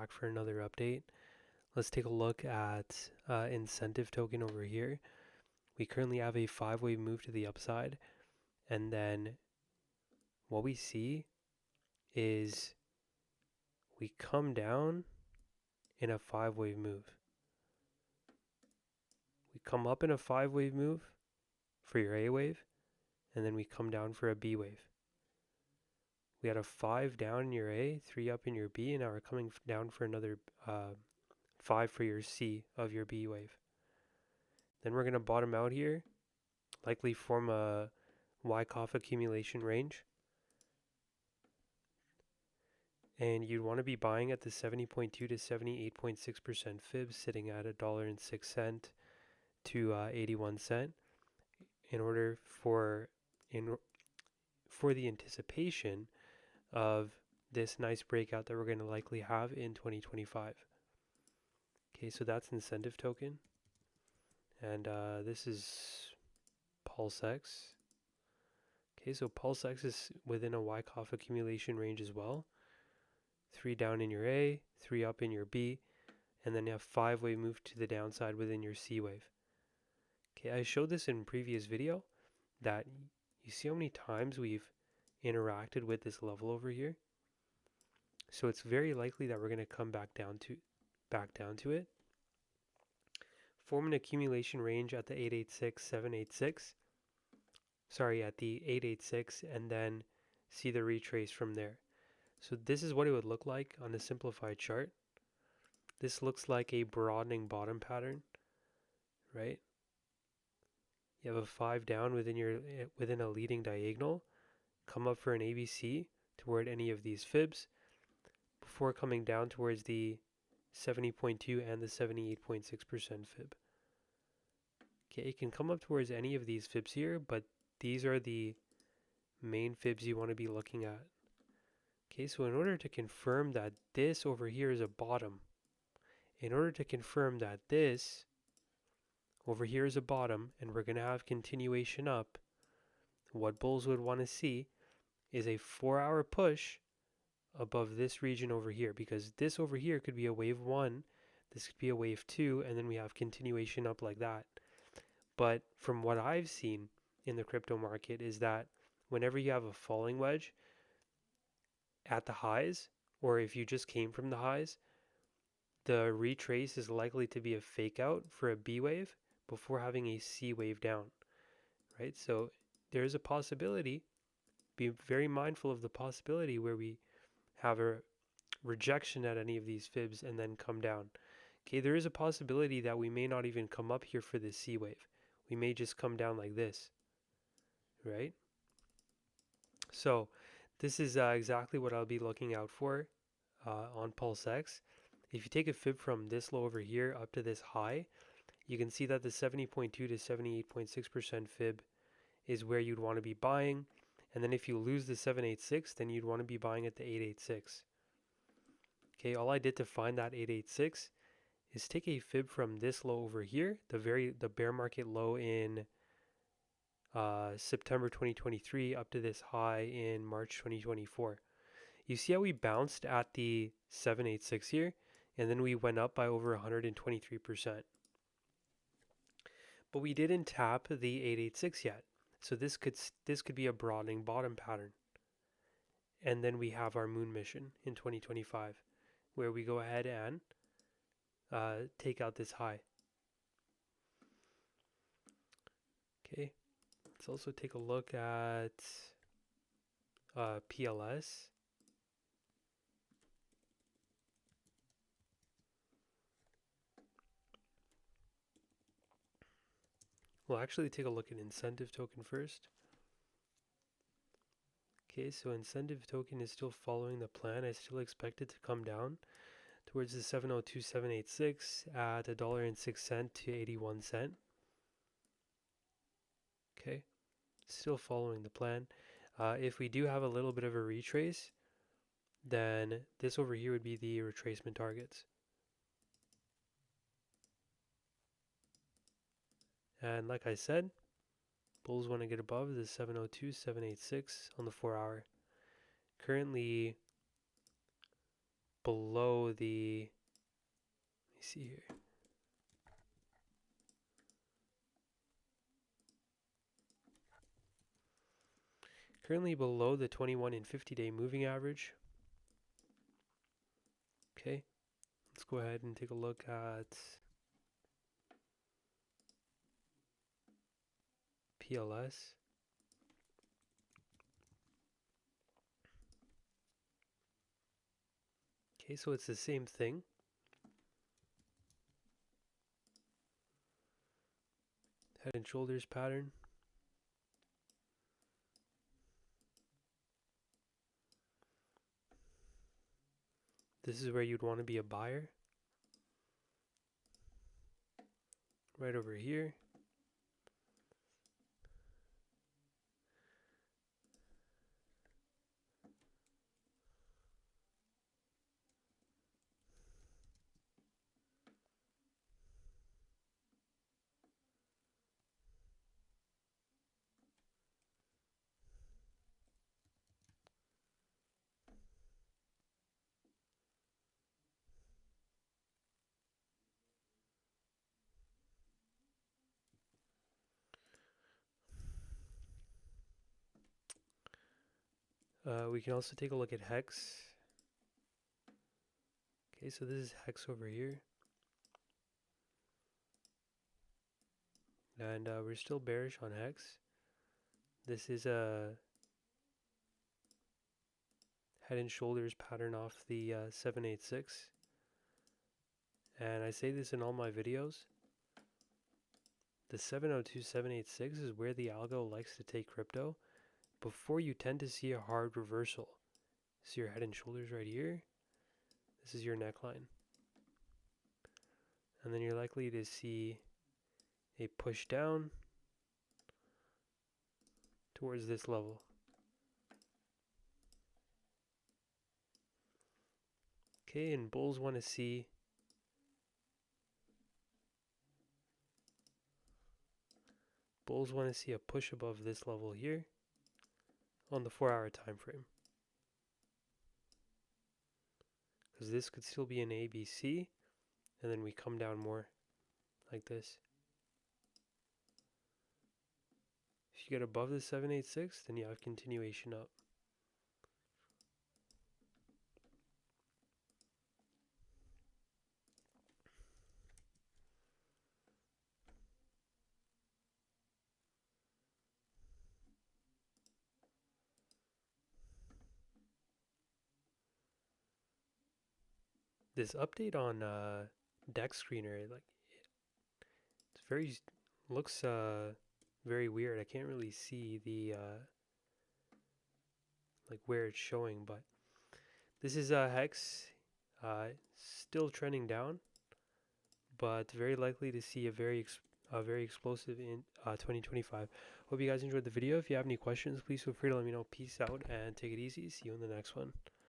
back for another update. Let's take a look at incentive token over here. We currently have a 5-wave move to the upside, and then what we see is we come down in a 5-wave move. We come up in a 5-wave move for your A wave, and then we come down for a B wave. We had a 5 down in your A, 3 up in your B, and now we're coming down for another 5 for your C of your B wave. Then we're going to bottom out here, likely form a Wyckoff accumulation range. And you'd want to be buying at the 70.2 to 78.6% fib, sitting at $1.06 to 81 cent, in order for the anticipation of this nice breakout that we're going to likely have in 2025. Okay, so that's incentive token, and this is PLSX. Okay, so PLSX is within a Wyckoff accumulation range as well. 3 down in your A, 3 up in your B, and then you have 5-wave move to the downside within your C wave. Okay, I showed this in previous video that you see how many times we've interacted with this level over here. So it's very likely that we're going to come back down to it. Form an accumulation range at the 886, 786. Sorry, at the 886, and then see the retrace from there. So this is what it would look like on a simplified chart. This looks like a broadening bottom pattern, right? You have a 5 down within a leading diagonal, come up for an ABC toward any of these fibs before coming down towards the 70.2 and the 78.6% fib. Okay, it can come up towards any of these fibs here, but these are the main fibs you want to be looking at. Okay, so in order to confirm that this over here is a bottom, in order to confirm that this over here is a bottom and we're going to have continuation up, what bulls would want to see is a 4-hour push above this region over here, because this over here could be a wave 1, this could be a wave 2, and then we have continuation up like that. But from what I've seen in the crypto market is that whenever you have a falling wedge at the highs, or if you just came from the highs, the retrace is likely to be a fake out for a B wave before having a C wave down, right? So there's a possibility, be very mindful of the possibility where we have a rejection at any of these fibs and then come down. Okay, there is a possibility that we may not even come up here for the C wave. We may just come down like this, right? So this is exactly what I'll be looking out for on PulseX. If you take a fib from this low over here up to this high, you can see that the 70.2 to 78.6% fib is where you'd want to be buying. And then if you lose the 786, then you'd want to be buying at the 886. Okay, all I did to find that 886 is take a fib from this low over here, the bear market low in September 2023 up to this high in March 2024. You see how we bounced at the 786 here, and then we went up by over 123%. But we didn't tap the 886 yet. So this could be a broadening bottom pattern. And then we have our moon mission in 2025, where we go ahead and take out this high. Okay, let's also take a look at PLS. We'll actually take a look at incentive token first. Okay, so incentive token is still following the plan. I still expect it to come down towards the 702, 786 at $1.06 to 81 cent. Okay, still following the plan. If we do have a little bit of a retrace, then this over here would be the retracement targets. And like I said, bulls want to get above the 702, 786 on the 4-hour. Currently, below the, let me see here. Currently below the 21 and 50-day moving average. Okay, let's go ahead and take a look at PLS. Okay, so it's the same thing. Head and shoulders pattern. This is where you'd want to be a buyer. Right over here. We can also take a look at HEX. Okay, so this is HEX over here. And we're still bearish on HEX. This is a head and shoulders pattern off the 786. And I say this in all my videos. The 702, 786 is where the algo likes to take crypto before you tend to see a hard reversal. See your head and shoulders right here. This is your neckline. And then you're likely to see a push down towards this level. Okay, and bulls want to see a push above this level here on the 4-hour time frame. Because this could still be an ABC, and then we come down more like this. If you get above the 786, then you have continuation up. This update on deck screener, like, it's very, looks very weird. I can't really see the like where it's showing, but this is HEX, still trending down, but very likely to see a very explosive in 2025. Hope you guys enjoyed the video. If you have any questions, please feel free to let me know. Peace out and take it easy. See you in the next one.